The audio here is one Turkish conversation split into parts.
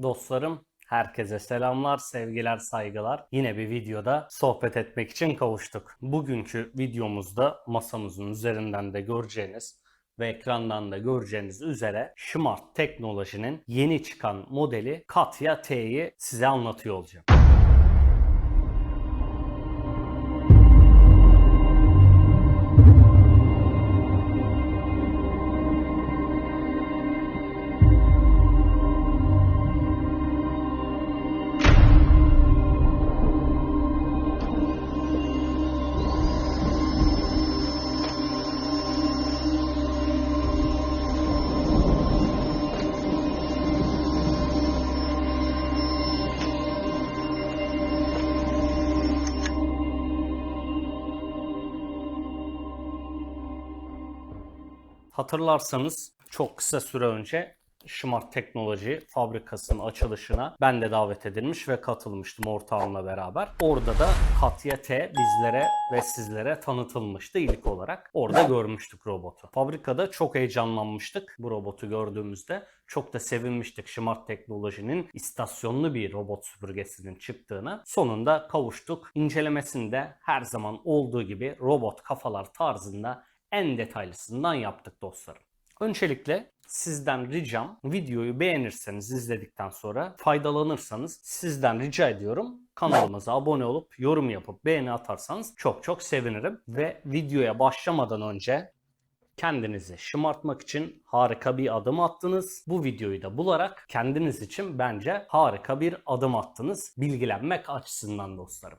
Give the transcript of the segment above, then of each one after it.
Dostlarım, herkese selamlar, sevgiler, saygılar. Yine bir videoda sohbet etmek için kavuştuk. Bugünkü videomuzda masamızın üzerinden de göreceğiniz ve ekrandan da göreceğiniz üzere Smart Teknoloji'nin yeni çıkan modeli Katya T'yi size anlatıyor olacağım. Hatırlarsanız çok kısa süre önce Smart Teknoloji fabrikasının açılışına ben de davet edilmiş ve katılmıştım ortağımla beraber. Orada da Katya T bizlere ve sizlere tanıtılmıştı ilk olarak. Orada görmüştük robotu. Fabrikada çok heyecanlanmıştık bu robotu gördüğümüzde. Çok da sevinmiştik Smart Teknoloji'nin istasyonlu bir robot süpürgesinin çıktığına. Sonunda kavuştuk. İncelemesini de her zaman olduğu gibi robot kafalar tarzında en detaylısından yaptık dostlarım. Öncelikle sizden ricam, videoyu beğenirseniz izledikten sonra faydalanırsanız sizden rica ediyorum kanalımıza abone olup yorum yapıp beğeni atarsanız çok çok sevinirim. Ve videoya başlamadan önce kendinizi şımartmak için harika bir adım attınız. Bu videoyu da bularak kendiniz için bence harika bir adım attınız. Bilgilenmek açısından dostlarım.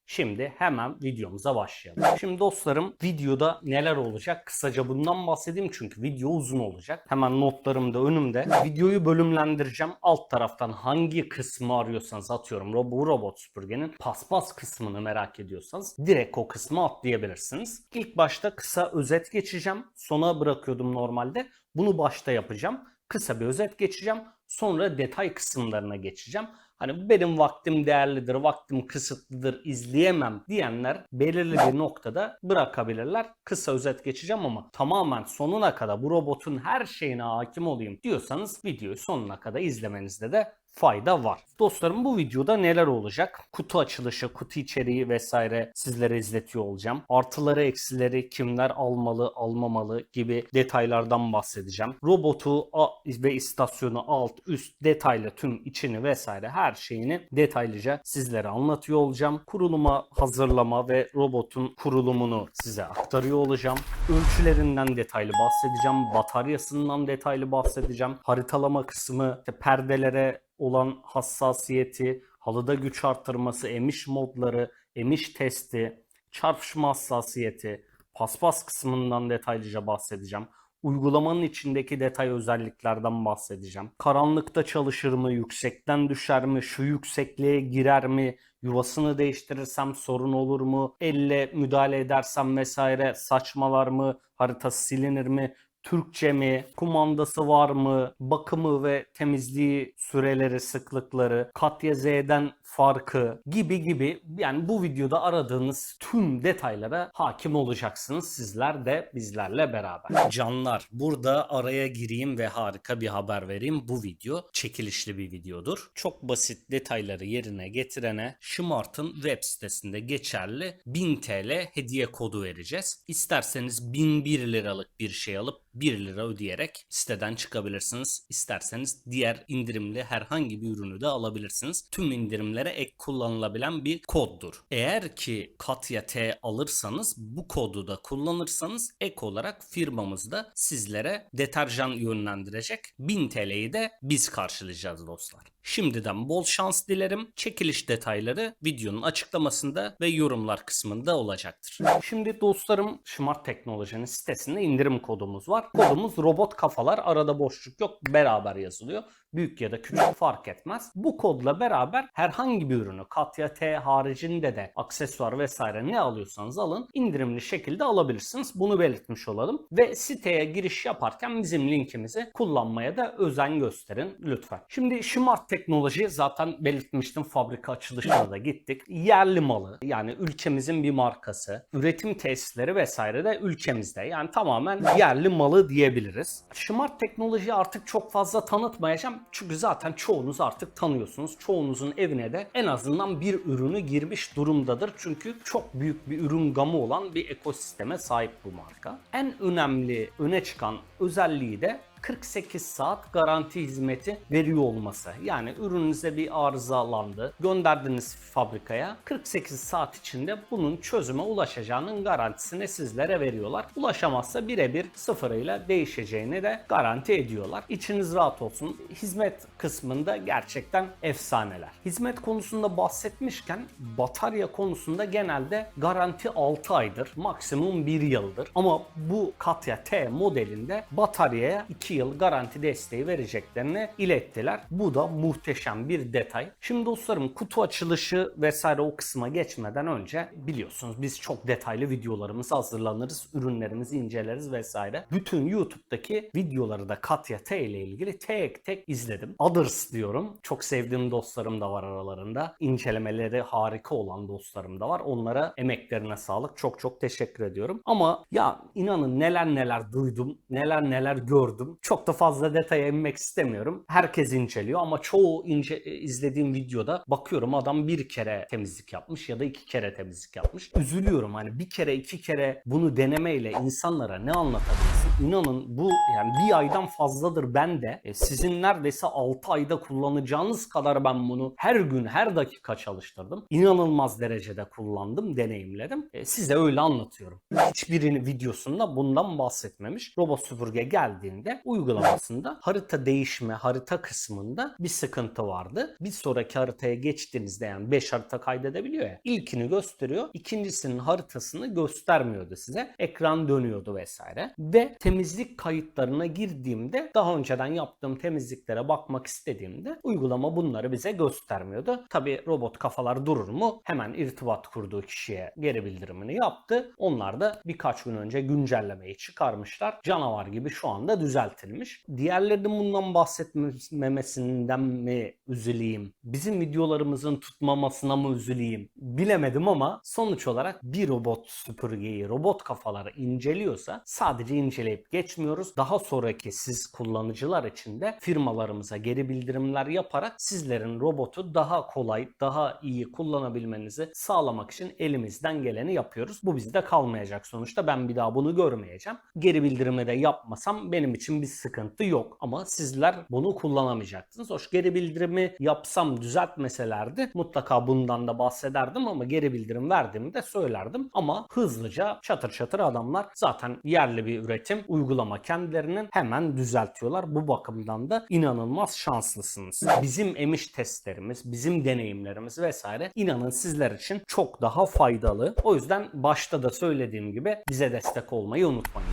Şimdi hemen videomuza başlayalım. Şimdi dostlarım videoda neler olacak? Kısaca bundan bahsedeyim çünkü video uzun olacak. Hemen notlarım da önümde. Videoyu bölümlendireceğim. Alt taraftan hangi kısmı arıyorsanız atıyorum. Bu robot süpürgenin paspas kısmını merak ediyorsanız direkt o kısmı atlayabilirsiniz. İlk başta kısa özet geçeceğim. Sona bırakıyordum normalde. Bunu başta yapacağım. Kısa bir özet geçeceğim. Sonra detay kısımlarına geçeceğim. Hani benim vaktim değerlidir, vaktim kısıtlıdır, izleyemem diyenler belirli bir noktada bırakabilirler. Kısa özet geçeceğim ama tamamen sonuna kadar bu robotun her şeyine hakim olayım diyorsanız videoyu sonuna kadar izlemenizde de fayda var. Dostlarım bu videoda neler olacak? Kutu açılışı, kutu içeriği vesaire sizlere izletiyor olacağım. Artıları, eksileri, kimler almalı, almamalı gibi detaylardan bahsedeceğim. Robotu ve istasyonu alt, üst, detaylı tüm içini vesaire her şeyini detaylıca sizlere anlatıyor olacağım. Kuruluma hazırlama ve robotun kurulumunu size aktarıyor olacağım. Ölçülerinden detaylı bahsedeceğim. Bataryasından detaylı bahsedeceğim. Haritalama kısmı, işte perdelere olan hassasiyeti, halıda güç artırması, emiş modları, emiş testi, çarpışma hassasiyeti, paspas kısmından detaylıca bahsedeceğim. Uygulamanın içindeki detay özelliklerden bahsedeceğim. Karanlıkta çalışır mı, yüksekten düşer mi, şu yüksekliğe girer mi, yuvasını değiştirirsem sorun olur mu, elle müdahale edersem vesaire saçmalar mı, haritası silinir mi? Türkçe mi, kumandası var mı, bakımı ve temizliği süreleri, sıklıkları, Katya Z'den farkı gibi yani bu videoda aradığınız tüm detaylara hakim olacaksınız sizler de bizlerle beraber. Canlar, burada araya gireyim ve harika bir haber vereyim. Bu video çekilişli bir videodur. Çok basit detayları yerine getirene Smart'ın web sitesinde geçerli 1000 TL hediye kodu vereceğiz. İsterseniz 1001 liralık bir şey alıp 1 lira ödeyerek siteden çıkabilirsiniz. İsterseniz diğer indirimli herhangi bir ürünü de alabilirsiniz. Tüm indirimlere ek kullanılabilen bir koddur. Eğer ki Katya T alırsanız bu kodu da kullanırsanız ek olarak firmamızda sizlere deterjan yönlendirecek 1000 TL'yi de biz karşılayacağız dostlar. Şimdiden bol şans dilerim. Çekiliş detayları videonun açıklamasında ve yorumlar kısmında olacaktır. Şimdi dostlarım Smart Teknoloji'nin sitesinde indirim kodumuz var. Kodumuz robot kafalar, arada boşluk yok, beraber yazılıyor. Büyük ya da küçük fark etmez. Bu kodla beraber herhangi bir ürünü Katya T haricinde de aksesuar vesaire ne alıyorsanız alın indirimli şekilde alabilirsiniz. Bunu belirtmiş olalım. Ve siteye giriş yaparken bizim linkimizi kullanmaya da özen gösterin lütfen. Şimdi Smart Teknoloji zaten belirtmiştim, fabrika açılışına da gittik. Yerli malı, yani ülkemizin bir markası. Üretim tesisleri vesaire de ülkemizde. Yani tamamen yerli malı olmalı diyebiliriz. Smart teknolojiyi artık çok fazla tanıtmayacağım. Çünkü zaten çoğunuz artık tanıyorsunuz. Çoğunuzun evine de en azından bir ürünü girmiş durumdadır. Çünkü çok büyük bir ürün gamı olan bir ekosisteme sahip bu marka. En önemli öne çıkan özelliği de 48 saat garanti hizmeti veriyor olması. Yani ürününüze bir arızalandı, gönderdiniz fabrikaya. 48 saat içinde bunun çözüme ulaşacağının garantisini sizlere veriyorlar. Ulaşamazsa birebir sıfırıyla değişeceğini de garanti ediyorlar. İçiniz rahat olsun. Hizmet kısmında gerçekten efsaneler. Hizmet konusunda bahsetmişken batarya konusunda genelde garanti 6 aydır. Maksimum 1 yıldır. Ama bu Katya T modelinde bataryaya 2 yıl garanti desteği vereceklerini ilettiler. Bu da muhteşem bir detay. Şimdi dostlarım, kutu açılışı vesaire o kısma geçmeden önce biliyorsunuz biz çok detaylı videolarımızı hazırlanırız, ürünlerimizi inceleriz vesaire. Bütün YouTube'daki videoları da Katya T ile ilgili tek tek izledim. Others diyorum. Çok sevdiğim dostlarım da var aralarında. İncelemeleri harika olan dostlarım da var. Onlara emeklerine sağlık. Çok çok teşekkür ediyorum. Ama ya inanın neler neler duydum, neler neler gördüm. Çok da fazla detaya inmek istemiyorum. Herkes inceliyor ama çoğu izlediğim videoda bakıyorum adam bir kere temizlik yapmış ya da 2 kere temizlik yapmış. Üzülüyorum, hani bir kere 2 kere bunu denemeyle insanlara ne anlatabilirsin? İnanın bu yani bir aydan fazladır ben de sizin neredeyse 6 ayda kullanacağınız kadar ben bunu her gün her dakika çalıştırdım. İnanılmaz derecede kullandım, deneyimledim. Size öyle anlatıyorum. Hiçbirinin videosunda bundan bahsetmemiş. Robot süpürge geldiğinde uygulamasında harita değişme, harita kısmında bir sıkıntı vardı. Bir sonraki haritaya geçtiğinizde, yani 5 harita kaydedebiliyor ya. İlkini gösteriyor, ikincisinin haritasını göstermiyordu size. Ekran dönüyordu vesaire. Ve temizlik kayıtlarına girdiğimde, daha önceden yaptığım temizliklere bakmak istediğimde uygulama bunları bize göstermiyordu. Tabii robot kafalar durur mu? Hemen irtibat kurduğu kişiye geri bildirimini yaptı. Onlar da birkaç gün önce güncellemeyi çıkarmışlar. Canavar gibi şu anda düzeltilmiş. Diğerlerinin bundan bahsetmemesinden mi üzüleyim? Bizim videolarımızın tutmamasına mı üzüleyim? Bilemedim ama sonuç olarak bir robot süpürgeyi, robot kafaları inceliyorsa sadece inceleyip geçmiyoruz. Daha sonraki siz kullanıcılar için de firmalarımıza geri bildirimler yaparak sizlerin robotu daha kolay, daha iyi kullanabilmenizi sağlamak için elimizden geleni yapıyoruz. Bu bizde kalmayacak sonuçta. Ben bir daha bunu görmeyeceğim. Geri bildirimi de yapmasam benim için bir sıkıntı yok. Ama sizler bunu kullanamayacaksınız. Hoş, geri bildirimi yapsam, düzeltmeselerdi mutlaka bundan da bahsederdim ama geri bildirim verdiğimi de söylerdim. Ama hızlıca çatır çatır adamlar, zaten yerli bir üretim, uygulama kendilerinin, hemen düzeltiyorlar. Bu bakımdan da inanılmaz şanslısınız. Bizim emiş testlerimiz, bizim deneyimlerimiz vesaire inanın sizler için çok daha faydalı. O yüzden başta da söylediğim gibi bize destek olmayı unutmayın.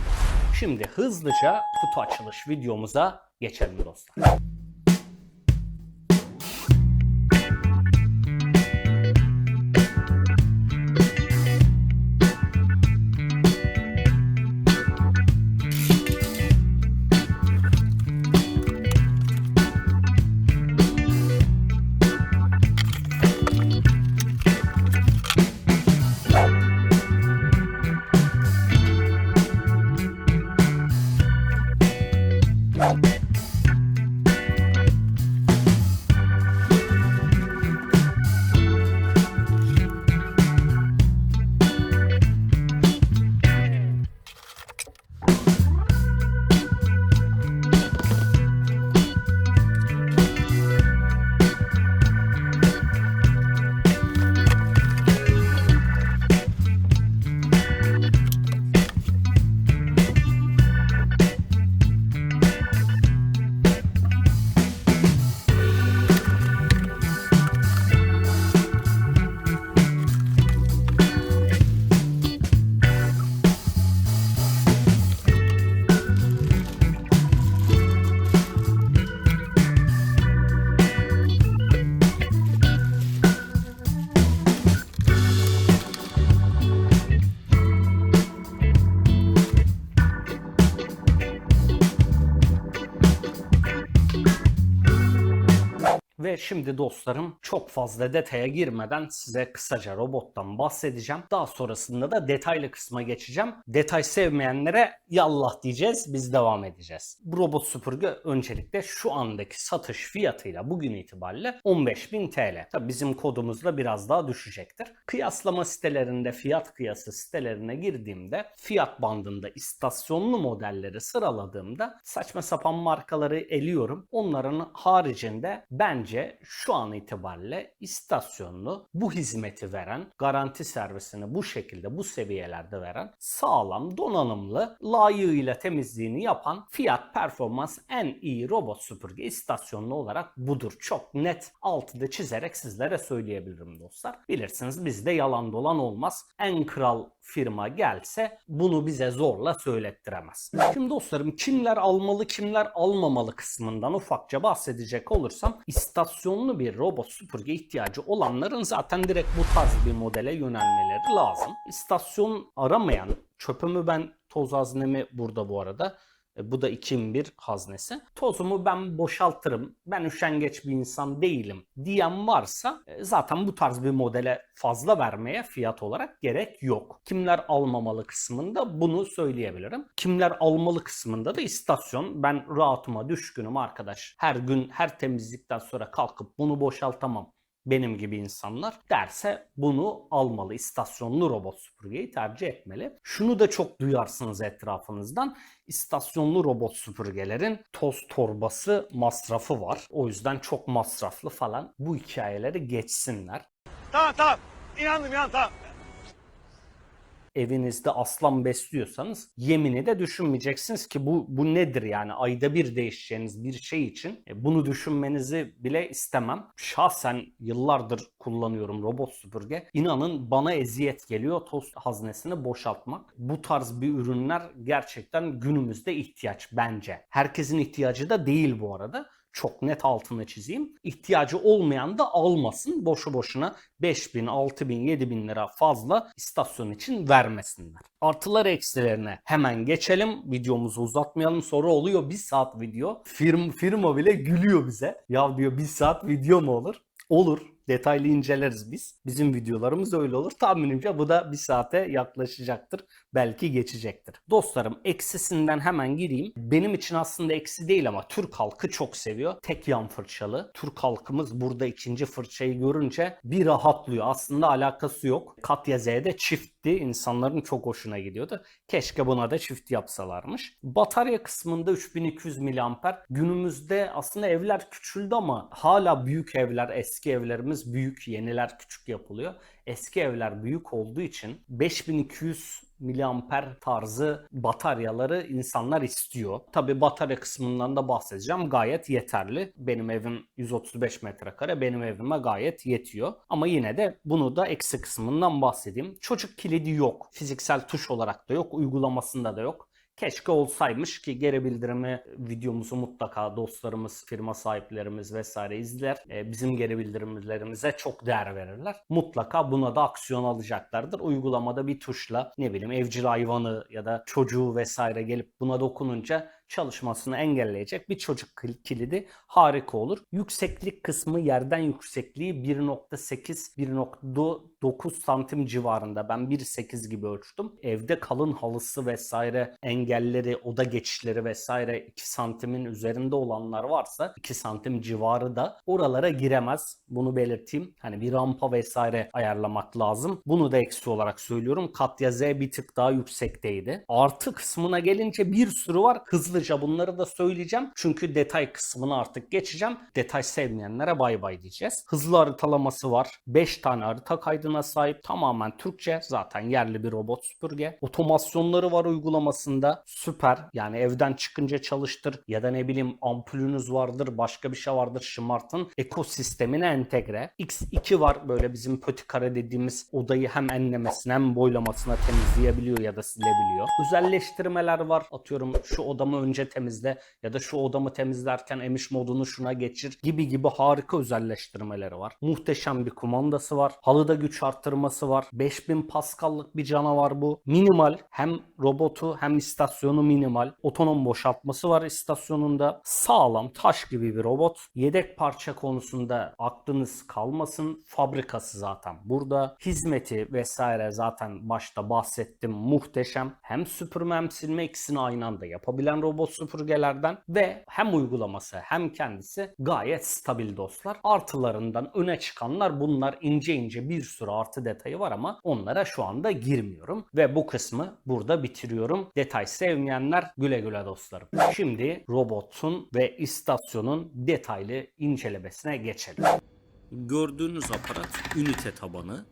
Şimdi hızlıca kutu açılış videomuza geçelim dostlar. Ve şimdi dostlarım çok fazla detaya girmeden size kısaca robottan bahsedeceğim. Daha sonrasında da detaylı kısma geçeceğim. Detay sevmeyenlere yallah diyeceğiz, biz devam edeceğiz. Bu robot süpürge öncelikle şu andaki satış fiyatıyla bugün itibariyle 15.000 TL. Tabii bizim kodumuzla biraz daha düşecektir. Kıyaslama sitelerinde, fiyat kıyası sitelerine girdiğimde fiyat bandında istasyonlu modelleri sıraladığımda saçma sapan markaları eliyorum. Onların haricinde bence şu an itibariyle istasyonlu bu hizmeti veren, garanti servisini bu şekilde bu seviyelerde veren, sağlam, donanımlı, layığıyla temizliğini yapan, fiyat performans en iyi robot süpürge istasyonlu olarak budur. Çok net altını çizerek sizlere söyleyebilirim dostlar. Bilirsiniz bizde yalan dolan olmaz. En kral firma gelse bunu bize zorla söylettiremez. Şimdi dostlarım kimler almalı kimler almamalı kısmından ufakça bahsedecek olursam istasyonlu bir robot süpürge ihtiyacı olanların zaten direkt bu tarz bir modele yönelmeleri lazım. İstasyon aramayan, çöpümü ben toz haznemi burada bu arada. Bu da 2001 haznesi. Tozumu ben boşaltırım. Ben üşengeç bir insan değilim diyen varsa zaten bu tarz bir modele fazla vermeye fiyat olarak gerek yok. Kimler almamalı kısmında bunu söyleyebilirim. Kimler almalı kısmında da istasyon. Ben rahatıma düşkünüm arkadaş. Her gün her temizlikten sonra kalkıp bunu boşaltamam. Benim gibi insanlar derse bunu almalı. İstasyonlu robot süpürgeyi tercih etmeli. Şunu da çok duyarsınız etrafınızdan. İstasyonlu robot süpürgelerin toz torbası masrafı var. O yüzden çok masraflı falan. Bu hikayeleri geçsinler. Tamam. İnandım tamam. Evinizde aslan besliyorsanız yemini de düşünmeyeceksiniz ki bu nedir yani ayda bir değişeceğiniz bir şey için bunu düşünmenizi bile istemem. Şahsen yıllardır kullanıyorum robot süpürge. İnanın bana eziyet geliyor toz haznesini boşaltmak. Bu tarz bir ürünler gerçekten günümüzde ihtiyaç bence. Herkesin ihtiyacı da değil bu arada. Çok net altını çizeyim. İhtiyacı olmayan da almasın. Boşu boşuna 5.000, 6.000, 7.000 lira fazla istasyon için vermesinler. Artıları eksilerine hemen geçelim. Videomuzu uzatmayalım. Sonra oluyor 1 saat video. Firma bile gülüyor bize. Ya diyor 1 saat video mu olur? Olur. Detaylı inceleriz biz. Bizim videolarımız öyle olur. Tahminimce bu da 1 saate yaklaşacaktır. Belki geçecektir. Dostlarım eksisinden hemen gireyim. Benim için aslında eksi değil ama Türk halkı çok seviyor. Tek yan fırçalı. Türk halkımız burada ikinci fırçayı görünce bir rahatlıyor. Aslında alakası yok. Katya Z'de çiftti. İnsanların çok hoşuna gidiyordu. Keşke buna da çift yapsalarmış. Batarya kısmında 3200 mAh. Günümüzde aslında evler küçüldü ama hala büyük evler, eski evlerimiz büyük, yeniler küçük yapılıyor. Eski evler büyük olduğu için 5200 miliamper tarzı bataryaları insanlar istiyor. Tabi batarya kısmından da bahsedeceğim. Gayet yeterli. Benim evim 135 metrekare. Benim evime gayet yetiyor. Ama yine de bunu da eksi kısmından bahsedeyim. Çocuk kilidi yok. Fiziksel tuş olarak da yok. Uygulamasında da yok. Keşke olsaymış ki geri bildirimi videomuzu mutlaka dostlarımız, firma sahiplerimiz vesaire izler. Bizim geri bildirimlerimize çok değer verirler. Mutlaka buna da aksiyon alacaklardır. Uygulamada bir tuşla ne bileyim evcil hayvanı ya da çocuğu vesaire gelip buna dokununca çalışmasını engelleyecek bir çocuk kilidi harika olur. Yükseklik kısmı yerden yüksekliği 1.8-1.9 santim civarında. Ben 1.8 gibi ölçtüm. Evde kalın halısı vesaire engelleri, oda geçişleri vesaire 2 santimin üzerinde olanlar varsa 2 santim civarı da oralara giremez. Bunu belirteyim. Hani bir rampa vesaire ayarlamak lazım. Bunu da eksi olarak söylüyorum. Katya Z bir tık daha yüksekteydi. Artı kısmına gelince bir sürü var. Hızlıca bunları da söyleyeceğim. Çünkü detay kısmını artık geçeceğim. Detay sevmeyenlere bay bay diyeceğiz. Hızlı haritalaması var. 5 tane harita kaydına sahip. Tamamen Türkçe. Zaten yerli bir robot süpürge. Otomasyonları var uygulamasında. Süper. Yani evden çıkınca çalıştır ya da ne bileyim ampulünüz vardır, başka bir şey vardır şımartın. Ekosistemine entegre. X2 var. Böyle bizim pötikare dediğimiz odayı hem enlemesine hem boylamasına temizleyebiliyor ya da silebiliyor. Özelleştirmeler var. Atıyorum şu odamı önce temizle ya da şu odamı temizlerken emiş modunu şuna geçir gibi harika özelleştirmeleri var. Muhteşem bir kumandası var. Halıda güç arttırması var. 5000 Pascal'lık bir canavar bu. Minimal, hem robotu hem istasyonu minimal. Otonom boşaltması var istasyonunda. Sağlam taş gibi bir robot. Yedek parça konusunda aklınız kalmasın. Fabrikası zaten burada. Hizmeti vesaire zaten başta bahsettim. Muhteşem. Hem süpürme hem silme ikisini aynı anda yapabilen robot süpürgelerden ve hem uygulaması hem kendisi gayet stabil dostlar. Artılarından öne çıkanlar bunlar, ince ince bir sürü artı detayı var ama onlara şu anda girmiyorum. Ve bu kısmı burada bitiriyorum. Detay sevmeyenler güle güle dostlarım. Şimdi robotun ve istasyonun detaylı incelemesine geçelim. Gördüğünüz aparat ünite tabanı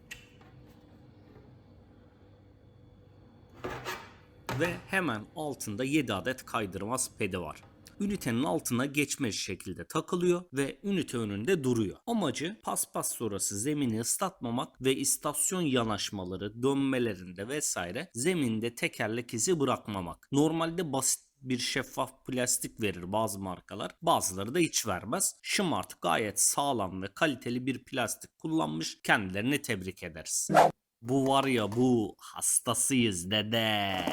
ve hemen altında 7 adet kaydırmaz pedi var. Ünitenin altına geçmez şekilde takılıyor ve ünite önünde duruyor. Amacı paspas sonrası zemini ıslatmamak ve istasyon yanaşmaları, dönmelerinde vesaire zeminde tekerlek izi bırakmamak. Normalde basit bir şeffaf plastik verir bazı markalar. Bazıları da hiç vermez. Smart gayet sağlam ve kaliteli bir plastik kullanmış. Kendilerini tebrik ederiz. Bu var ya, bu hastasıyız dede.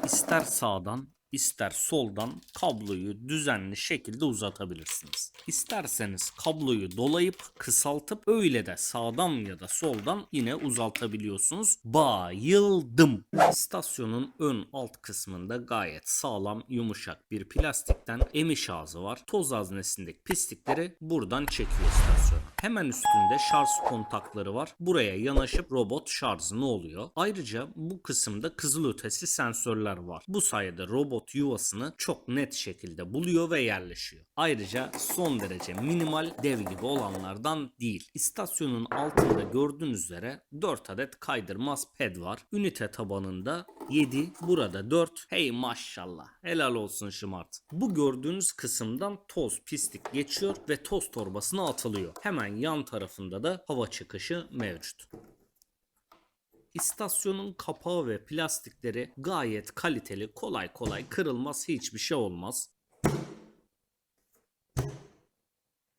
İster sağdan ister soldan kabloyu düzenli şekilde uzatabilirsiniz. İsterseniz kabloyu dolayıp kısaltıp öyle de sağdan ya da soldan yine uzatabiliyorsunuz. Bayıldım. İstasyonun ön alt kısmında gayet sağlam yumuşak bir plastikten emiş ağzı var. Toz haznesindeki pislikleri buradan çekiyor istasyona. Hemen üstünde şarj kontakları var. Buraya yanaşıp robot şarjını oluyor. Ayrıca bu kısımda kızılötesi sensörler var. Bu sayede robot yuvasını çok net şekilde buluyor ve yerleşiyor. Ayrıca son derece minimal, dev gibi olanlardan değil. İstasyonun altında gördüğünüz üzere 4 adet kaydırmaz ped var. Ünite tabanında 7, burada 4. Hey maşallah. Helal olsun Smart. Bu gördüğünüz kısımdan toz, pislik geçiyor ve toz torbasına atılıyor. Hemen yan tarafında da hava çıkışı mevcut. İstasyonun kapağı ve plastikleri gayet kaliteli, kolay kolay kırılmaz, hiçbir şey olmaz.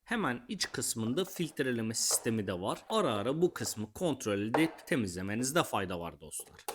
Hemen iç kısmında filtreleme sistemi de var. Ara ara bu kısmı kontrol edip temizlemenizde fayda var dostlar.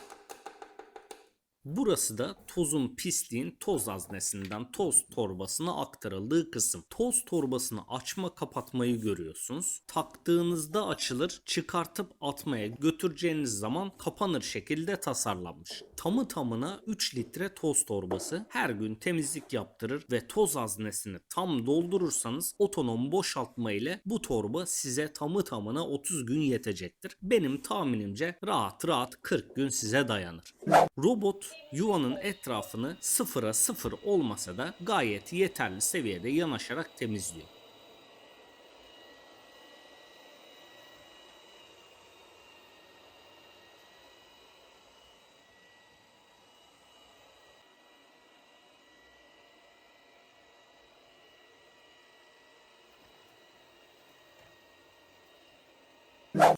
Burası da tozun, pisliğin toz haznesinden toz torbasına aktarıldığı kısım. Toz torbasını açma kapatmayı görüyorsunuz. Taktığınızda açılır, çıkartıp atmaya götüreceğiniz zaman kapanır şekilde tasarlanmış. Tamı tamına 3 litre toz torbası, her gün temizlik yaptırır ve toz haznesini tam doldurursanız otonom boşaltma ile bu torba size tamı tamına 30 gün yetecektir. Benim tahminimce rahat 40 gün size dayanır. Robot yuvanın etrafını 0'a 0 olmasa da gayet yeterli seviyede yanaşarak temizliyor.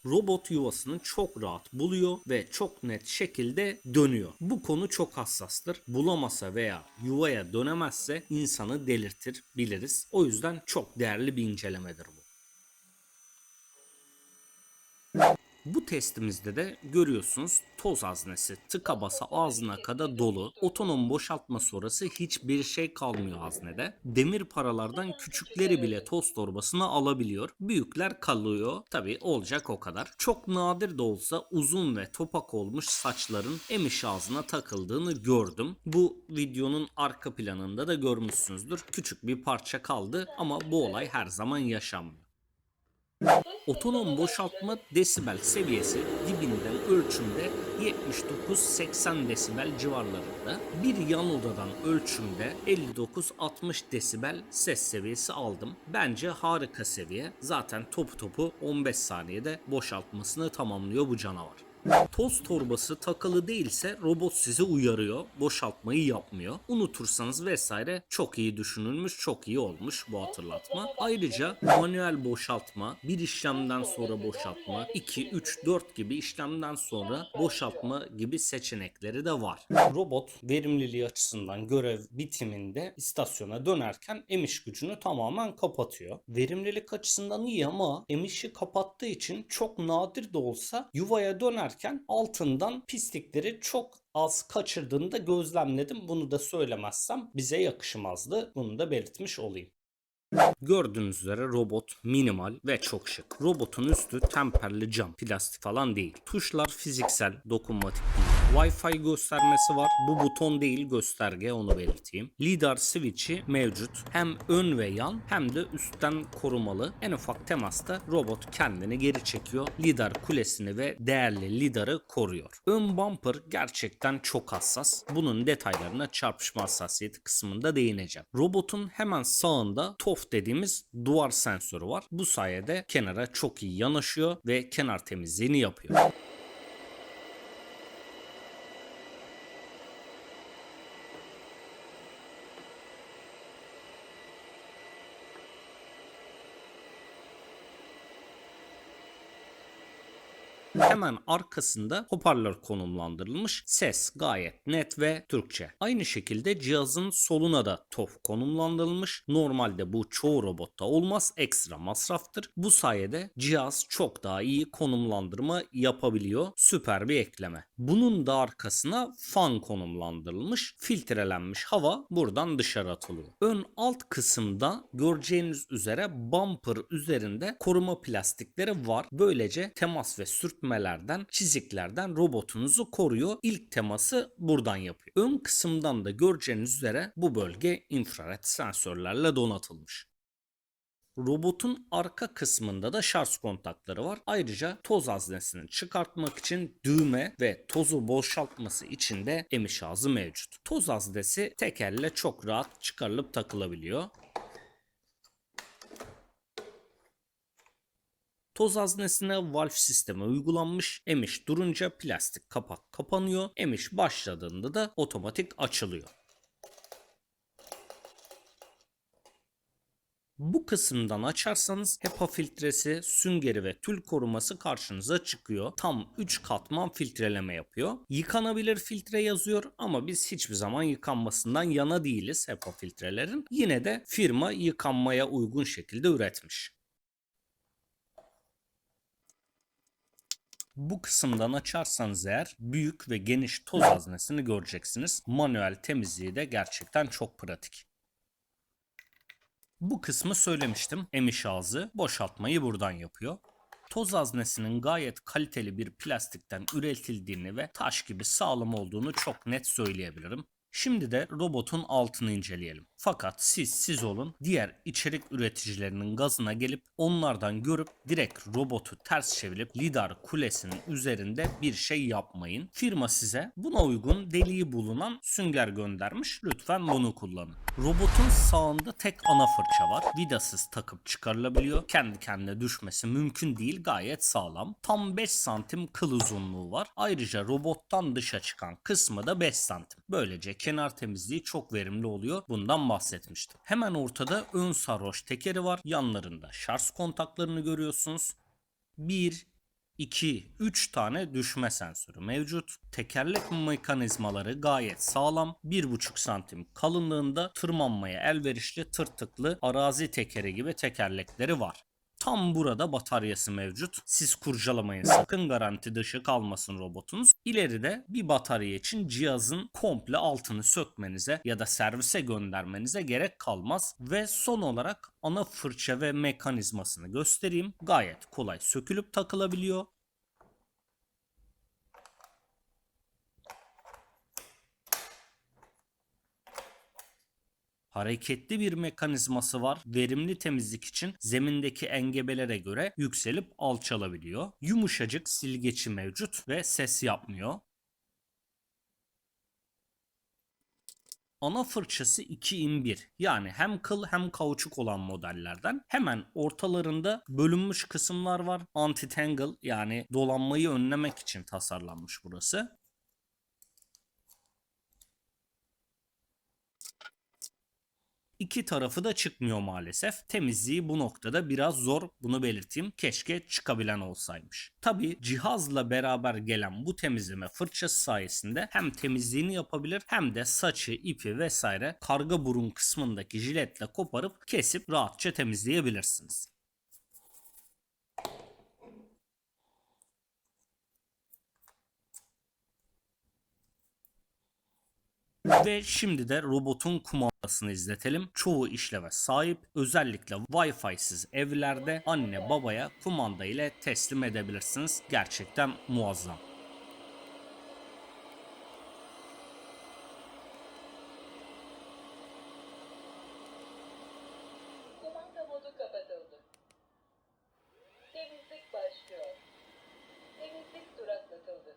Robot yuvasını çok rahat buluyor ve çok net şekilde dönüyor. Bu konu çok hassastır. Bulamasa veya yuvaya dönemezse insanı delirtir, biliriz. O yüzden çok değerli bir incelemedir bu. Bu testimizde de görüyorsunuz toz haznesi tıka basa ağzına kadar dolu. Otonom boşaltma sonrası hiçbir şey kalmıyor haznede. Demir paralardan küçükleri bile toz torbasına alabiliyor. Büyükler kalıyor. Tabi olacak o kadar. Çok nadir de olsa uzun ve topak olmuş saçların emiş ağzına takıldığını gördüm. Bu videonun arka planında da görmüşsünüzdür. Küçük bir parça kaldı ama bu olay her zaman yaşanmıyor. Otonom boşaltma desibel seviyesi dibinden ölçümde 79-80 desibel civarlarında. Bir yan odadan ölçümde 59-60 desibel ses seviyesi aldım. Bence harika seviye. Zaten topu 15 saniyede boşaltmasını tamamlıyor bu canavar. Toz torbası takılı değilse robot sizi uyarıyor. Boşaltmayı yapmıyor. Unutursanız vesaire çok iyi düşünülmüş, çok iyi olmuş bu hatırlatma. Ayrıca manuel boşaltma, bir işlemden sonra boşaltma, 2, 3, 4 gibi işlemden sonra boşaltma gibi seçenekleri de var. Robot verimliliği açısından görev bitiminde istasyona dönerken emiş gücünü tamamen kapatıyor. Verimlilik açısından iyi ama emişi kapattığı için çok nadir de olsa yuvaya dönerken altından pislikleri çok az kaçırdığını da gözlemledim. Bunu da söylemezsem bize yakışmazdı. Bunu da belirtmiş olayım. Gördüğünüz üzere robot minimal ve çok şık. Robotun üstü temperli cam, plastik falan değil. Tuşlar fiziksel, dokunmatik değil. Wi-Fi göstermesi var. Bu buton değil, gösterge, onu belirteyim. Lidar switch'i mevcut. Hem ön ve yan hem de üstten korumalı. En ufak temasta robot kendini geri çekiyor. Lidar kulesini ve değerli lidarı koruyor. Ön bumper gerçekten çok hassas. Bunun detaylarına çarpışma hassasiyeti kısmında değineceğim. Robotun hemen sağında TOF dediğimiz duvar sensörü var. Bu sayede kenara çok iyi yanaşıyor ve kenar temizliğini yapıyor. Hemen arkasında hoparlör konumlandırılmış. Ses gayet net ve Türkçe. Aynı şekilde cihazın soluna da TOF konumlandırılmış. Normalde bu çoğu robotta olmaz. Ekstra masraftır. Bu sayede cihaz çok daha iyi konumlandırma yapabiliyor. Süper bir ekleme. Bunun da arkasına fan konumlandırılmış. Filtrelenmiş hava buradan dışarı atılıyor. Ön alt kısımda göreceğiniz üzere bumper üzerinde koruma plastikleri var. Böylece temas ve sürtmelerden, çiziklerden robotunuzu koruyor. İlk teması buradan yapıyor. Ön kısımdan da göreceğiniz üzere bu bölge infrared sensörlerle donatılmış. Robotun arka kısmında da şarj kontakları var. Ayrıca toz haznesini çıkartmak için düğme ve tozu boşaltması için de emiş ağzı mevcut. Toz haznesi tek elle çok rahat çıkarılıp takılabiliyor. Toz haznesine valve sistemi uygulanmış. Emiş durunca plastik kapak kapanıyor. Emiş başladığında da otomatik açılıyor. Bu kısımdan açarsanız HEPA filtresi, süngeri ve tül koruması karşınıza çıkıyor. Tam 3 katman filtreleme yapıyor. Yıkanabilir filtre yazıyor ama biz hiçbir zaman yıkanmasından yana değiliz HEPA filtrelerin. Yine de firma yıkanmaya uygun şekilde üretmiş. Bu kısımdan açarsanız eğer büyük ve geniş toz haznesini göreceksiniz. Manuel temizliği de gerçekten çok pratik. Bu kısmı söylemiştim. Emiş ağzı boşaltmayı buradan yapıyor. Toz haznesinin gayet kaliteli bir plastikten üretildiğini ve taş gibi sağlam olduğunu çok net söyleyebilirim. Şimdi de robotun altını inceleyelim. Fakat siz olun, diğer içerik üreticilerinin gazına gelip onlardan görüp direkt robotu ters çevirip lidar kulesinin üzerinde bir şey yapmayın. Firma size buna uygun deliği bulunan sünger göndermiş. Lütfen bunu kullanın. Robotun sağında tek ana fırça var. Vidasız takıp çıkarılabiliyor. Kendi kendine düşmesi mümkün değil. Gayet sağlam. Tam 5 santim kıl uzunluğu var. Ayrıca robottan dışa çıkan kısmı da 5 santim. Böylece kenar temizliği çok verimli oluyor. Bundan bahsetmiştim. Hemen ortada ön sarhoş tekeri var. Yanlarında şarj kontaklarını görüyorsunuz. 1, 2, 3 tane düşme sensörü mevcut. Tekerlek mekanizmaları gayet sağlam. 1,5 santim kalınlığında tırmanmaya elverişli tırtıklı arazi tekeri gibi tekerlekleri var. Tam burada bataryası mevcut. Siz kurcalamayın sakın, garanti dışı kalmasın robotunuz. İleride bir batarya için cihazın komple altını sökmenize ya da servise göndermenize gerek kalmaz. Ve son olarak ana fırça ve mekanizmasını göstereyim. Gayet kolay sökülüp takılabiliyor. Hareketli bir mekanizması var. Verimli temizlik için zemindeki engebelere göre yükselip alçalabiliyor. Yumuşacık silgeci mevcut ve ses yapmıyor. Ana fırçası 2 in 1, yani hem kıl hem kauçuk olan modellerden. Hemen ortalarında bölünmüş kısımlar var. Anti-tangle, yani dolanmayı önlemek için tasarlanmış burası. İki tarafı da çıkmıyor maalesef. Temizliği bu noktada biraz zor, bunu belirteyim. Keşke çıkabilen olsaymış. Tabi cihazla beraber gelen bu temizleme fırçası sayesinde hem temizliğini yapabilir hem de saçı, ipi vesaire karga burun kısmındaki jiletle koparıp kesip rahatça temizleyebilirsiniz. Ve şimdi de robotun kumandasını izletelim. Çoğu işleve sahip. Özellikle Wi-Fi'siz evlerde anne babaya kumanda ile teslim edebilirsiniz. Gerçekten muazzam. Kumanda modu kapatıldı. Temizlik başlıyor. Temizlik duraklatıldı.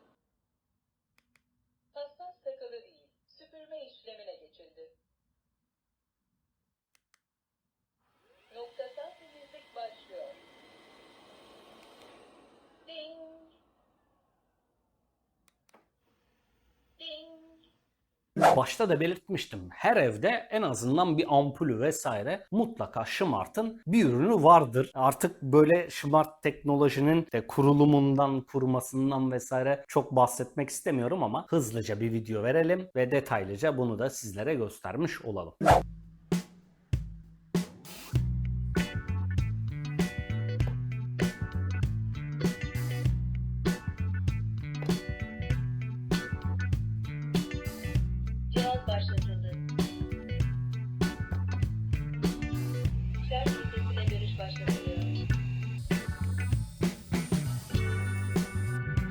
Hassas takılı değil, süpürme işlemine geçildi. Noktasal temizlik başlıyor. Ding. Ding. Başta da belirtmiştim. Her evde en azından bir ampulü vesaire mutlaka Smart'ın bir ürünü vardır. Artık böyle Smart teknolojinin de kurulumundan, kurmasından vesaire çok bahsetmek istemiyorum ama hızlıca bir video verelim ve detaylıca bunu da sizlere göstermiş olalım. Cihaz başlatıldı. Şarj ünitesine görüş başlatılıyor.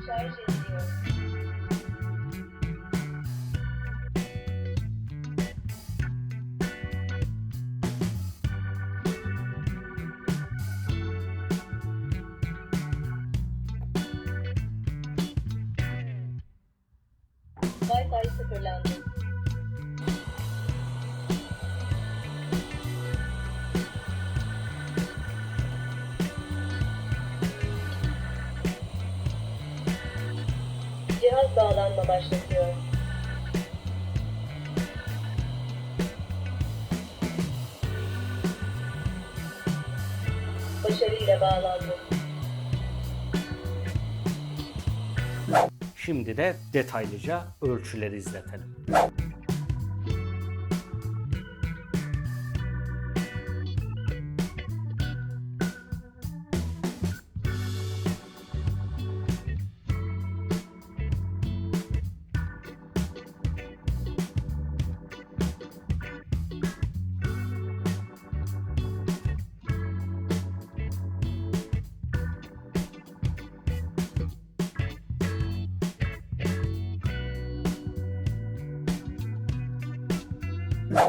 Şarj ediliyor. Wi-Fi sıfırlandı. Cihaz bağlanma başlatıyor. Başarıyla bağlandı. Şimdi de detaylıca ölçüleri izletelim.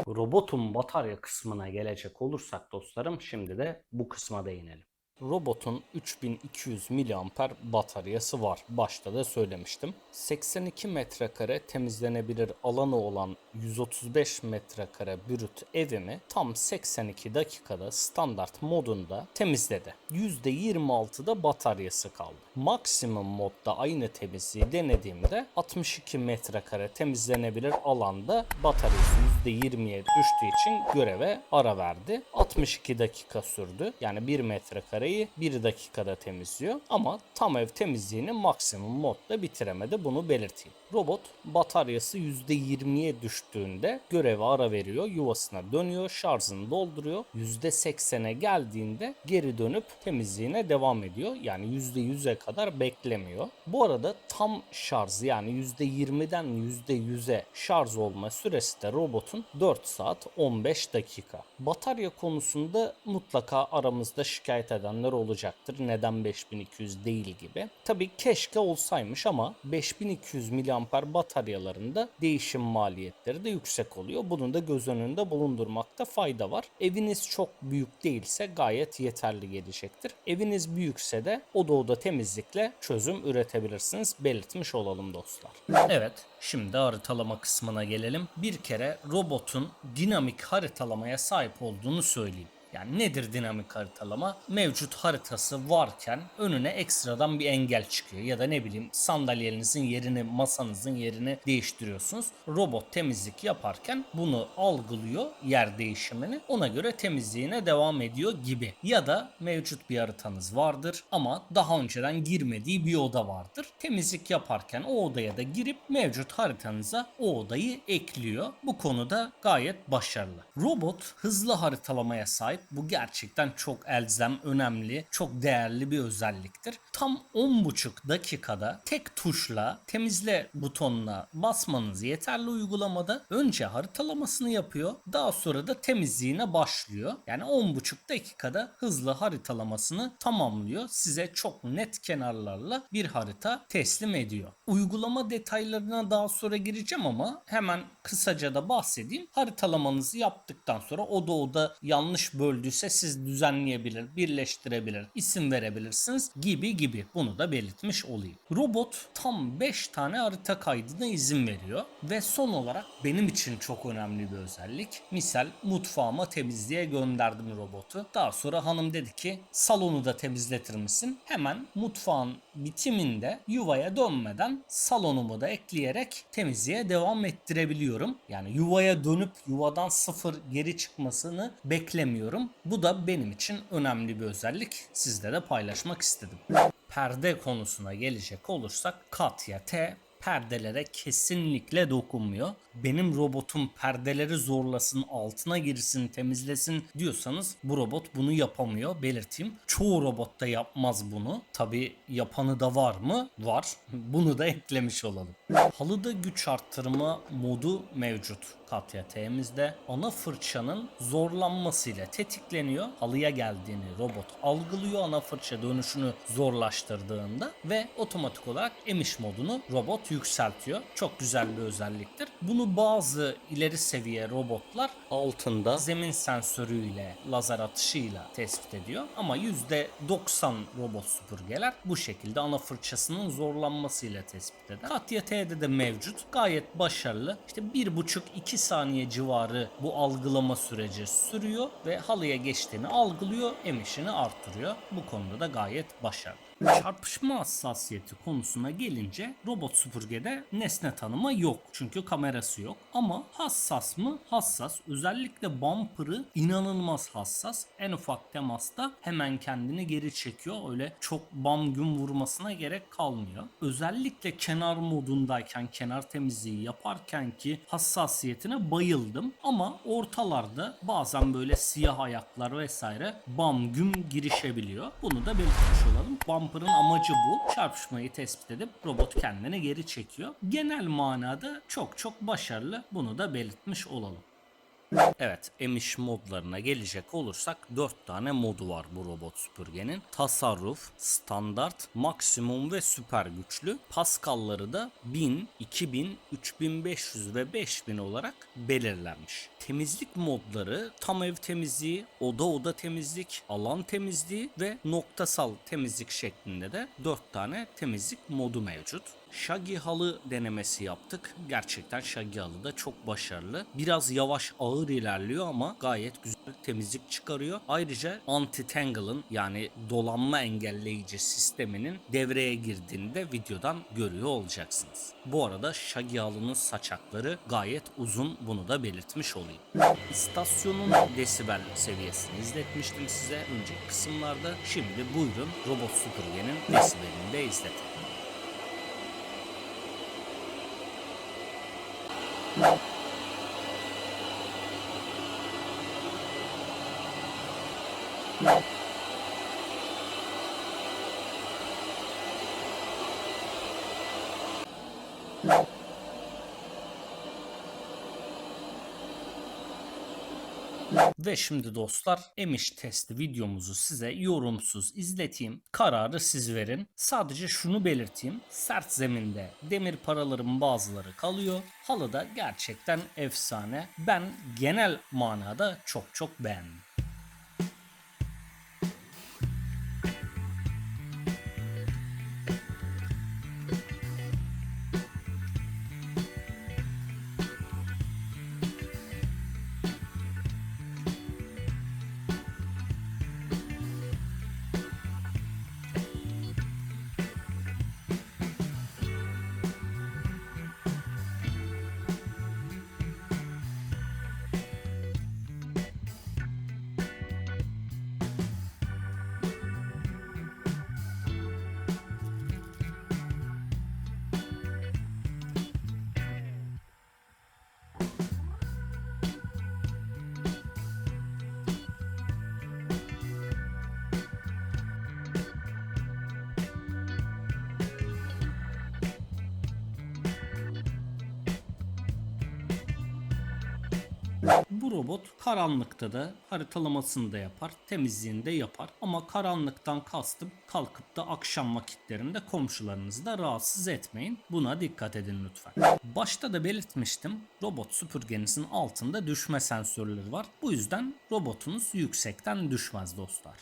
Robotun batarya kısmına gelecek olursak dostlarım, şimdi de bu kısma değinelim. Robotun 3200 mAh bataryası var. Başta da söylemiştim. 82 metrekare temizlenebilir alanı olan 135 metrekare brüt evimi tam 82 dakikada standart modunda temizledi. %26'da bataryası kaldı. Maksimum modda aynı temizliği denediğimde 62 metrekare temizlenebilir alanda bataryası %20'ye düştüğü için göreve ara verdi. 62 dakika sürdü. Yani 1 metrekareyi 1 dakikada temizliyor. Ama tam ev temizliğini maksimum modda bitiremedi. Bunu belirteyim. Robot bataryası %20'ye düştüğünde göreve ara veriyor. Yuvasına dönüyor. Şarjını dolduruyor. %80'e geldiğinde geri dönüp temizliğine devam ediyor. Yani %100'e kadar beklemiyor. Bu arada tam şarj, yani %20'den %100'e şarj olma süresi de robotun 4 saat 15 dakika. Batarya konusunda mutlaka aramızda şikayet edenler olacaktır. Neden 5200 değil gibi. Tabii keşke olsaymış ama 5200 mAh bataryalarında değişim maliyetleri maliyetleri de yüksek oluyor. Bunu da göz önünde bulundurmakta fayda var. Eviniz çok büyük değilse gayet yeterli gelecektir. Eviniz büyükse de oda temizlikle çözüm üretebilirsiniz. Belirtmiş olalım dostlar. Evet, şimdi haritalama kısmına gelelim. Bir kere robotun dinamik haritalamaya sahip olduğunu söyleyeyim. Yani nedir dinamik haritalama? Mevcut haritası varken önüne ekstradan bir engel çıkıyor. Ya da ne bileyim sandalyenizin yerini, masanızın yerini değiştiriyorsunuz. Robot temizlik yaparken bunu algılıyor, yer değişimini. Ona göre temizliğine devam ediyor gibi. Ya da mevcut bir haritanız vardır ama daha önceden girmediği bir oda vardır. Temizlik yaparken o odaya da girip mevcut haritanıza o odayı ekliyor. Bu konuda gayet başarılı. Robot hızlı haritalamaya sahip. Bu gerçekten çok elzem, önemli, çok değerli bir özelliktir. Tam 10,5 dakikada tek tuşla temizle butonuna basmanız yeterli uygulamada. Önce haritalamasını yapıyor, daha sonra da temizliğine başlıyor. Yani 10,5 dakikada hızlı haritalamasını tamamlıyor. Size çok net kenarlarla bir harita teslim ediyor. Uygulama detaylarına daha sonra gireceğim ama hemen kısaca da bahsedeyim. Haritalamanızı yaptıktan sonra oda yanlış böldüyse siz düzenleyebilir, birleştirebilir, isim verebilirsiniz gibi. Bunu da belirtmiş olayım. Robot tam 5 tane harita kaydına izin veriyor ve son olarak benim için çok önemli bir özellik. Misal mutfağıma temizliğe gönderdim robotu. Daha sonra hanım dedi ki salonu da temizletir misin? Hemen mutfağın bitiminde yuvaya dönmeden salonumu da ekleyerek temizliğe devam ettirebiliyorum. Yani yuvaya dönüp yuvadan sıfır geri çıkmasını beklemiyorum. Bu da benim için önemli bir özellik. Sizle de paylaşmak istedim. Perde konusuna gelecek olursak Katya T perdelere kesinlikle dokunmuyor. Benim robotum perdeleri zorlasın, altına girsin, temizlesin diyorsanız bu robot bunu yapamıyor. Belirteyim. Çoğu robot da yapmaz bunu. Tabi yapanı da var mı? Var. Bunu da eklemiş olalım. Halıda güç arttırma modu mevcut. Katya T'mizde ana fırçanın zorlanmasıyla tetikleniyor. Halıya geldiğini robot algılıyor ana fırça dönüşünü zorlaştırdığında ve otomatik olarak emiş modunu robot yükseltiyor. Çok güzel bir özelliktir. Bunu bazı ileri seviye robotlar altında zemin sensörüyle, lazer atışıyla tespit ediyor. Ama %90 robot süpürgeler bu şekilde ana fırçasının zorlanmasıyla tespit eder. Katya T'de de mevcut. Gayet başarılı. İşte 1,5-2 saniye civarı bu algılama süreci sürüyor ve halıya geçtiğini algılıyor, emişini arttırıyor. Bu konuda da gayet başarılı. Çarpışma hassasiyeti konusuna gelince robot süpürgede nesne tanıma yok. Çünkü kamerası yok. Ama hassas mı? Hassas. Özellikle bumper'ı inanılmaz hassas. En ufak temasta hemen kendini geri çekiyor. Öyle çok bam güm vurmasına gerek kalmıyor. Özellikle kenar modundayken, kenar temizliği yaparken ki hassasiyetine bayıldım. Ama ortalarda bazen böyle siyah ayaklar vesaire bam güm girişebiliyor. Bunu da belirtmiş olalım. Bumper'ın amacı bu. Çarpışmayı tespit edip robot kendini geri çekiyor. Genel manada çok başarılı. Bunu da belirtmiş olalım. Evet, emiş modlarına gelecek olursak 4 tane modu var bu robot süpürgenin. Tasarruf, standart, maksimum ve süper güçlü. Pascal'ları da 1000, 2000, 3500 ve 5000 olarak belirlenmiş. Temizlik modları tam ev temizliği, oda temizlik, alan temizliği ve noktasal temizlik şeklinde de 4 tane temizlik modu mevcut. Shaggy halı denemesi yaptık. Gerçekten Shaggy halı da çok başarılı. Biraz yavaş ağır ilerliyor ama gayet güzel temizlik çıkarıyor. Ayrıca anti-tangle'ın yani dolanma engelleyici sisteminin devreye girdiğini de videodan görüyor olacaksınız. Bu arada Shaggy halının saçakları gayet uzun, bunu da belirtmiş olayım. İstasyonun desibel seviyesini izletmiştim size önceki kısımlarda. Şimdi buyurun robot süpürgenin desibelini de izletelim. Ve şimdi dostlar emiş testi videomuzu size yorumsuz izleteyim. Kararı siz verin. Sadece şunu belirteyim. Sert zeminde demir paraların bazıları kalıyor. Halı da gerçekten efsane. Ben genel manada çok beğendim. Bu robot karanlıkta da haritalamasını da yapar, temizliğini de yapar. Ama karanlıktan kastım kalkıp da akşam vakitlerinde komşularınızı da rahatsız etmeyin. Buna dikkat edin lütfen. Başta da belirtmiştim. Robot süpürgenizin altında düşme sensörleri var. Bu yüzden robotunuz yüksekten düşmez dostlar.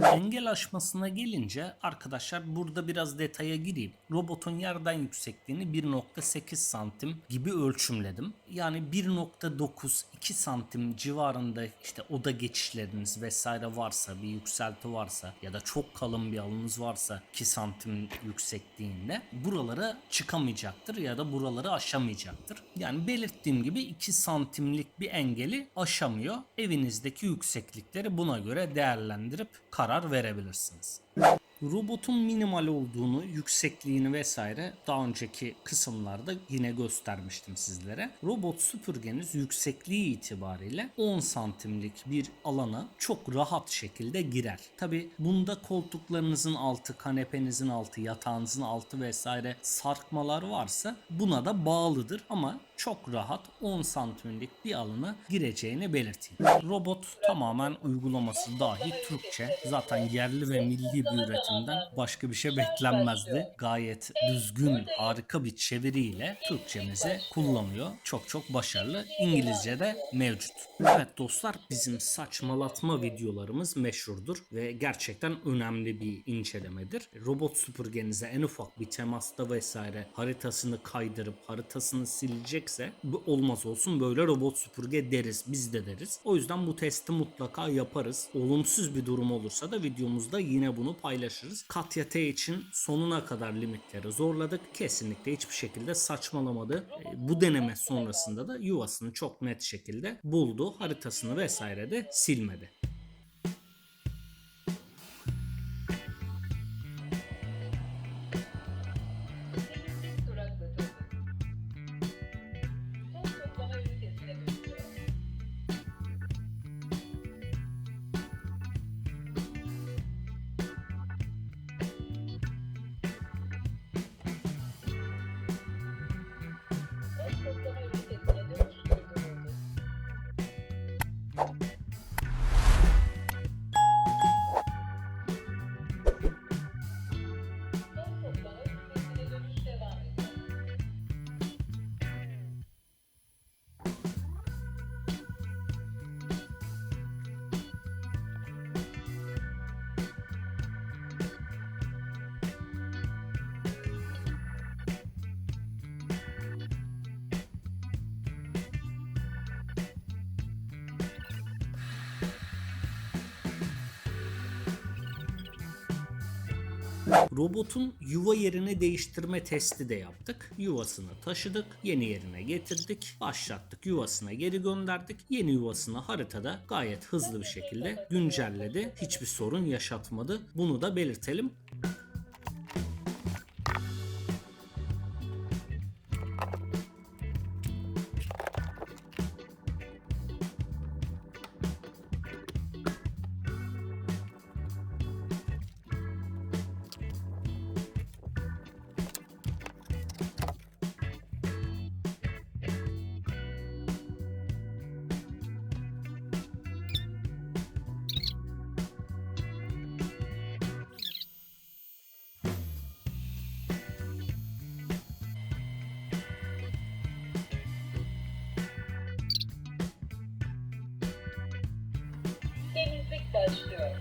Engel aşmasına gelince arkadaşlar burada biraz detaya gireyim. Robotun yerden yüksekliğini 1.8 santim gibi ölçümledim. Yani 1.9-2 santim civarında işte oda geçişleriniz vesaire varsa, bir yükselti varsa ya da çok kalın bir alınız varsa 2 santim yüksekliğinde buralara çıkamayacaktır ya da buraları aşamayacaktır. Yani belirttiğim gibi 2 santimlik bir engeli aşamıyor. Evinizdeki yükseklikleri buna göre değerlendirip karar verebilirsiniz. Robotun minimal olduğunu, yüksekliğini vesaire daha önceki kısımlarda yine göstermiştim sizlere. Robot süpürgeniz yüksekliği itibariyle 10 santimlik bir alana çok rahat şekilde girer. Tabi bunda koltuklarınızın altı, kanepenizin altı, yatağınızın altı vesaire sarkmalar varsa buna da bağlıdır ama çok rahat 10 santimlik bir alana gireceğini belirteyim. Robot tamamen uygulaması dahi Türkçe. Zaten yerli ve milli bir üretimden başka bir şey beklenmezdi. Gayet düzgün, harika bir çeviriyle Türkçemizi kullanıyor. Çok başarılı. İngilizce de mevcut. Evet dostlar, bizim saçmalatma videolarımız meşhurdur ve gerçekten önemli bir incelemedir. Robot süpürgenize en ufak bir temasta vesaire haritasını kaydırıp haritasını silecekse bu olmaz olsun böyle robot süpürge deriz. Biz de deriz. O yüzden bu testi mutlaka yaparız. Olumsuz bir durum olursa da videomuzda yine bunu paylaşırız. Katya T için sonuna kadar limitleri zorladık. Kesinlikle hiçbir şekilde saçmalamadı. Bu deneme sonrasında da yuvasını çok net şekilde buldu. Haritasını vesaire de silmedi. Duraklatıldı. Toz toplama ünitesine dönüşüyor. Toz toplama ünitesine dönüş durduruldu. Toz toplama ünitesine dönüş devam ediyor. Robotun yuva yerini değiştirme testi de yaptık. Yuvasını taşıdık, yeni yerine getirdik, başlattık, yuvasına geri gönderdik. Yeni yuvasını haritada gayet hızlı bir şekilde güncelledi. Hiçbir sorun yaşatmadı. Bunu da belirtelim. başlıyor.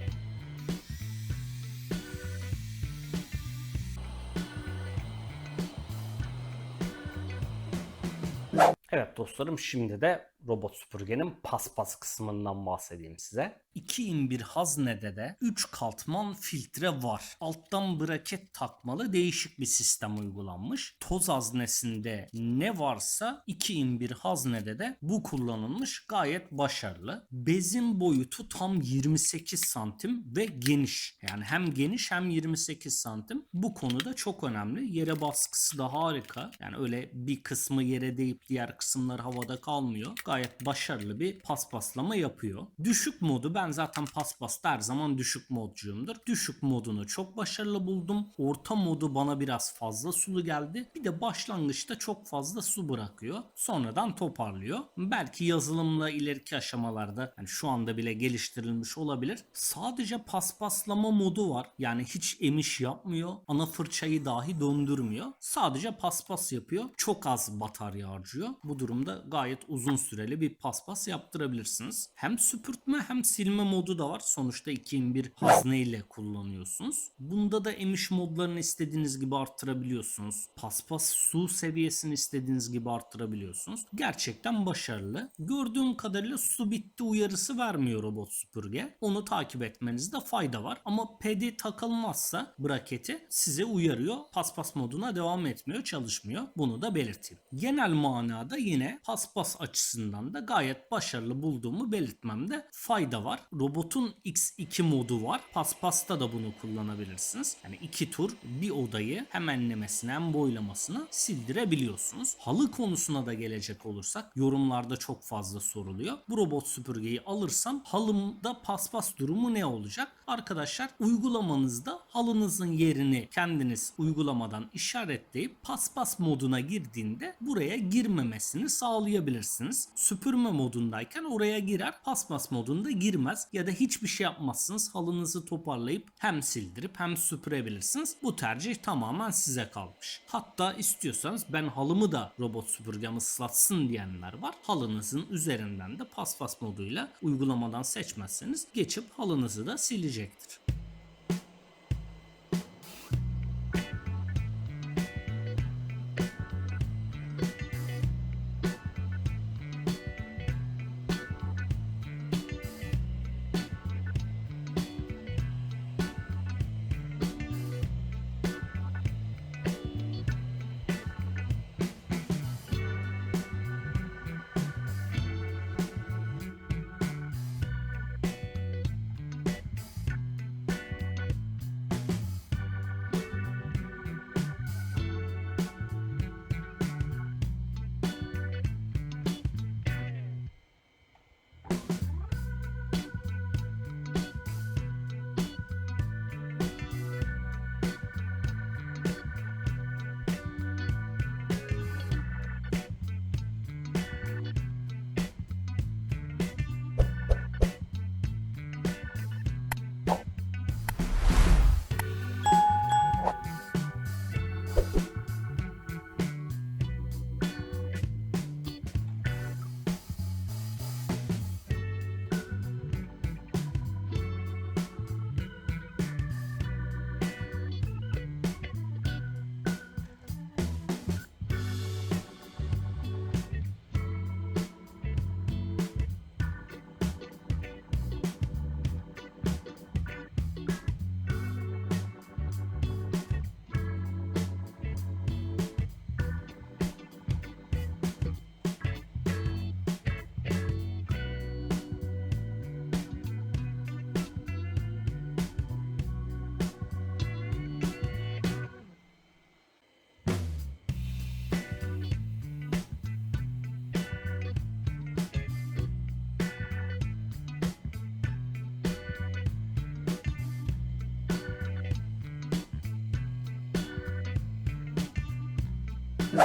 Evet dostlarım, şimdi de robot süpürgenin paspas kısmından bahsedeyim size. 2 in 1 haznede de 3 katman filtre var. Alttan braket takmalı değişik bir sistem uygulanmış. Toz haznesinde ne varsa 2 in 1 haznede de bu kullanılmış, gayet başarılı. Bezin boyutu tam 28 santim ve geniş. Yani hem geniş hem 28 santim. Bu konuda çok önemli. Yere baskısı da harika. Yani öyle bir kısmı yere değip diğer kısımlar havada kalmıyor. Gayet başarılı bir paspaslama yapıyor. Düşük modu, ben zaten paspasta her zaman düşük modcuyumdur. Düşük modunu çok başarılı buldum. Orta modu bana biraz fazla sulu geldi. Bir de başlangıçta çok fazla su bırakıyor. Sonradan toparlıyor. Belki yazılımla ileriki aşamalarda, yani şu anda bile geliştirilmiş olabilir. Sadece paspaslama modu var. Yani hiç emiş yapmıyor. Ana fırçayı dahi döndürmüyor. Sadece paspas yapıyor. Çok az batarya harcıyor. Bu durumda gayet uzun süreli bir paspas yaptırabilirsiniz. Hem süpürtme hem silme modu da var. Sonuçta 2 in 1 hazne ile kullanıyorsunuz. Bunda da emiş modlarını istediğiniz gibi arttırabiliyorsunuz. Paspas su seviyesini istediğiniz gibi arttırabiliyorsunuz. Gerçekten başarılı. Gördüğüm kadarıyla su bitti uyarısı vermiyor robot süpürge. Onu takip etmenizde fayda var. Ama pedi takılmazsa braketi size uyarıyor. Paspas moduna devam etmiyor, çalışmıyor. Bunu da belirteyim. Genel manada yine paspas açısından da gayet başarılı bulduğumu belirtmemde fayda var. Robotun X2 modu var. Paspasta da bunu kullanabilirsiniz. Yani 2 tur bir odayı hem enlemesine hem boylamasına sildirebiliyorsunuz. Halı konusuna da gelecek olursak, yorumlarda çok fazla soruluyor. Bu robot süpürgeyi alırsam halımda paspas durumu ne olacak? Arkadaşlar, uygulamanızda halınızın yerini kendiniz uygulamadan işaretleyip paspas moduna girdiğinde buraya girmemesini sağlayabilirsiniz. Süpürme modundayken oraya girer, paspas modunda girmez ya da hiçbir şey yapmazsınız. Halınızı toparlayıp hem sildirip hem süpürebilirsiniz. Bu tercih tamamen size kalmış. Hatta istiyorsanız ben halımı da robot süpürgem ıslatsın diyenler var. Halınızın üzerinden de paspas moduyla uygulamadan seçmezseniz geçip halınızı da silecektir.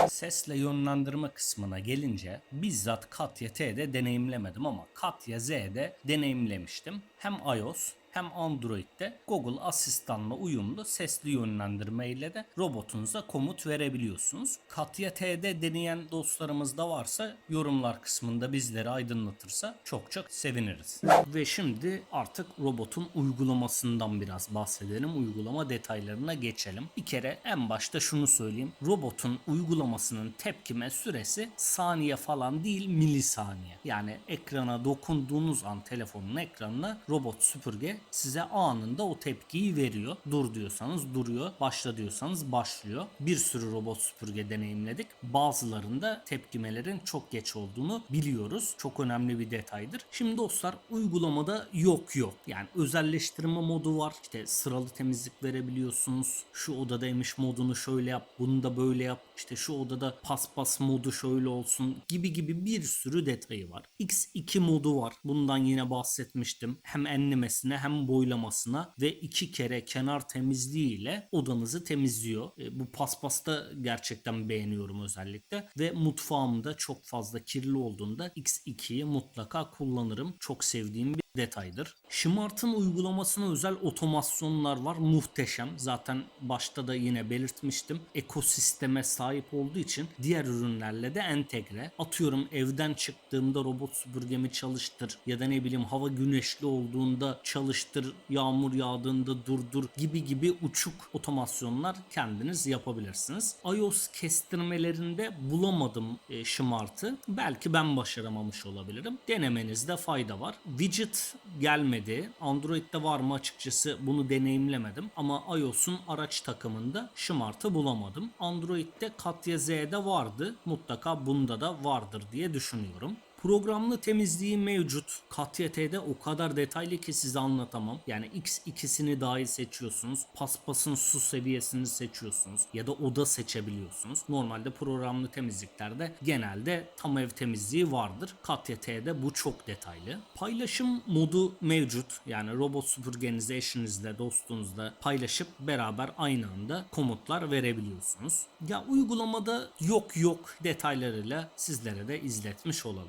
Sesle yönlendirme kısmına gelince bizzat Katya T'de deneyimlemedim ama Katya Z'de deneyimlemiştim. hem iOS hem Android'de Google Asistan'la uyumlu sesli yönlendirme ile de robotunuza komut verebiliyorsunuz. Katya T'de deneyen dostlarımız da varsa yorumlar kısmında bizleri aydınlatırsa çok çok seviniriz. Ve şimdi artık robotun uygulamasından biraz bahsedelim. Uygulama detaylarına geçelim. Bir kere en başta şunu söyleyeyim. Robotun uygulamasının tepkime süresi saniye falan değil, milisaniye. Yani ekrana dokunduğunuz an, telefonun ekranına robot süpürge size anında o tepkiyi veriyor. Dur diyorsanız duruyor, başla diyorsanız başlıyor. Bir sürü robot süpürge deneyimledik. Bazılarında tepkimelerin çok geç olduğunu biliyoruz. Çok önemli bir detaydır. Şimdi dostlar, uygulamada yok. Yani özelleştirme modu var. İşte sıralı temizlik verebiliyorsunuz. Şu odadaymış modunu şöyle yap, bunu da böyle yap. İşte şu odada paspas modu şöyle olsun gibi bir sürü detayı var. X2 modu var. Bundan yine bahsetmiştim. Hem enlemesine hem boylamasına ve 2 kere kenar temizliği ile odanızı temizliyor. Bu paspasta gerçekten beğeniyorum özellikle ve mutfağımda çok fazla kirli olduğunda X2'yi mutlaka kullanırım. Çok sevdiğim bir detaydır. Smart'ın uygulamasına özel otomasyonlar var. Muhteşem. Zaten başta da yine belirtmiştim. Ekosisteme sahip olduğu için diğer ürünlerle de entegre. Atıyorum, evden çıktığımda robot süpürgemi çalıştır ya da ne bileyim hava güneşli olduğunda çalıştır, yağmur yağdığında durdur gibi uçuk otomasyonlar kendiniz yapabilirsiniz. iOS kestirmelerinde bulamadım Smart'ı. Belki ben başaramamış olabilirim. Denemenizde fayda var. Widget gelmedi. Android'de var mı açıkçası bunu deneyimlemedim. Ama iOS'un araç takımında Smart'ı bulamadım. Android'de Katya Z'de vardı. Mutlaka bunda da vardır diye düşünüyorum. Programlı temizliği mevcut. Katya T'de o kadar detaylı ki size anlatamam. Yani X2'sini dahi seçiyorsunuz. Paspasın su seviyesini seçiyorsunuz. Ya da oda seçebiliyorsunuz. Normalde programlı temizliklerde genelde tam ev temizliği vardır. Katya T'de bu çok detaylı. Paylaşım modu mevcut. Yani robot süpürgenizi eşinizle, dostunuzla paylaşıp beraber aynı anda komutlar verebiliyorsunuz. Ya uygulamada yok detaylarıyla sizlere de izletmiş olalım.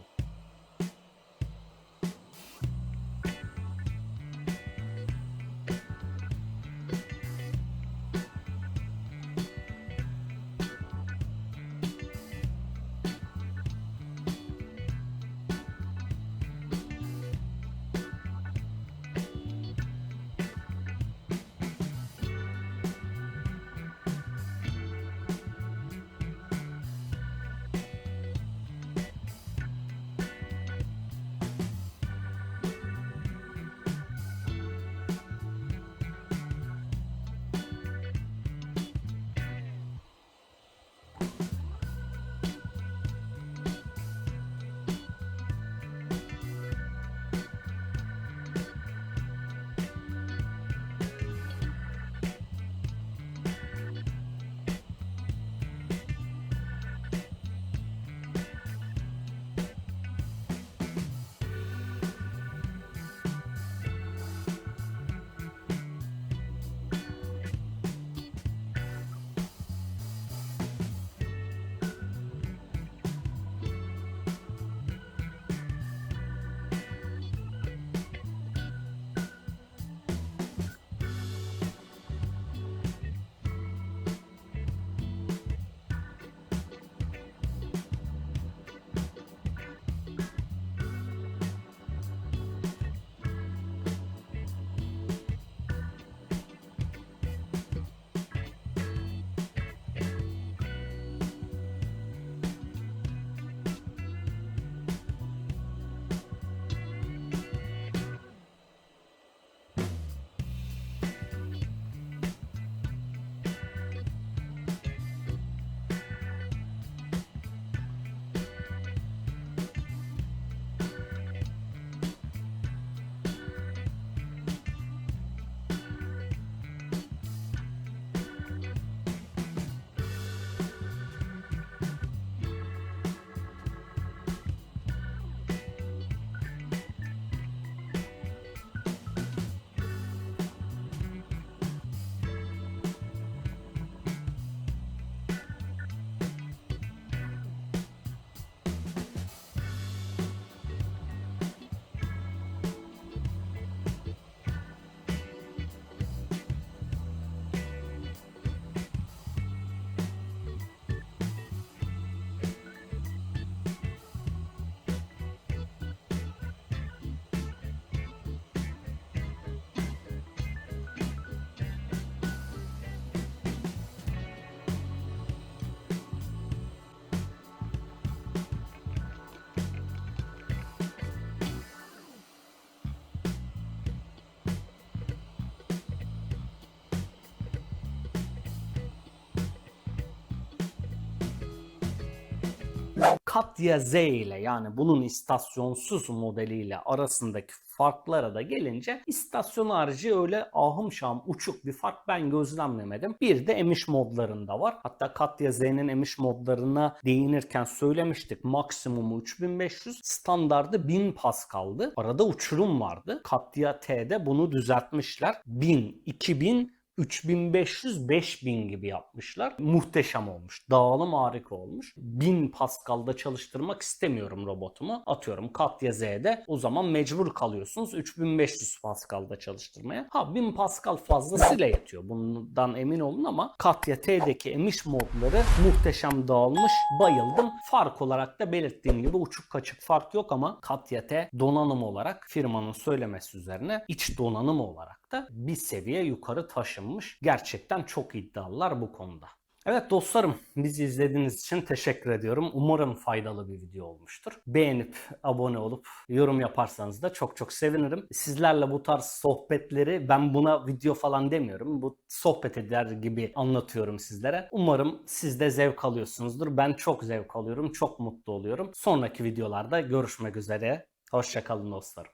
Katya Z ile, yani bunun istasyonsuz modeliyle arasındaki farklara da gelince istasyon harici öyle ahım şahım uçuk bir fark ben gözlemlemedim. Bir de emiş modlarında var. Hatta Katya Z'nin emiş modlarına değinirken söylemiştik. Maksimumu 3500, standardı 1000 Pascal'dı. Arada uçurum vardı. Katya T'de bunu düzeltmişler. 1000, 2000, 3500, 5000 gibi yapmışlar. Muhteşem olmuş. Dağılım harika olmuş. 1000 Pascal'da çalıştırmak istemiyorum robotumu. Atıyorum Katya Z'de. O zaman mecbur kalıyorsunuz 3500 Pascal'da çalıştırmaya. 1000 Pascal fazlasıyla yetiyor. Bundan emin olun ama Katya T'deki emiş modları muhteşem dağılmış. Bayıldım. Fark olarak da belirttiğim gibi uçuk kaçık fark yok ama Katya T donanım olarak firmanın söylemesi üzerine iç donanım olarak da bir seviye yukarı taşınmış. Gerçekten çok iddialılar bu konuda. Evet dostlarım, bizi izlediğiniz için teşekkür ediyorum. Umarım faydalı bir video olmuştur. Beğenip abone olup yorum yaparsanız da çok çok sevinirim. Sizlerle bu tarz sohbetleri, ben buna video falan demiyorum, bu sohbet eder gibi anlatıyorum sizlere. Umarım siz de zevk alıyorsunuzdur. Ben çok zevk alıyorum, çok mutlu oluyorum. Sonraki videolarda görüşmek üzere. Hoşça kalın dostlarım.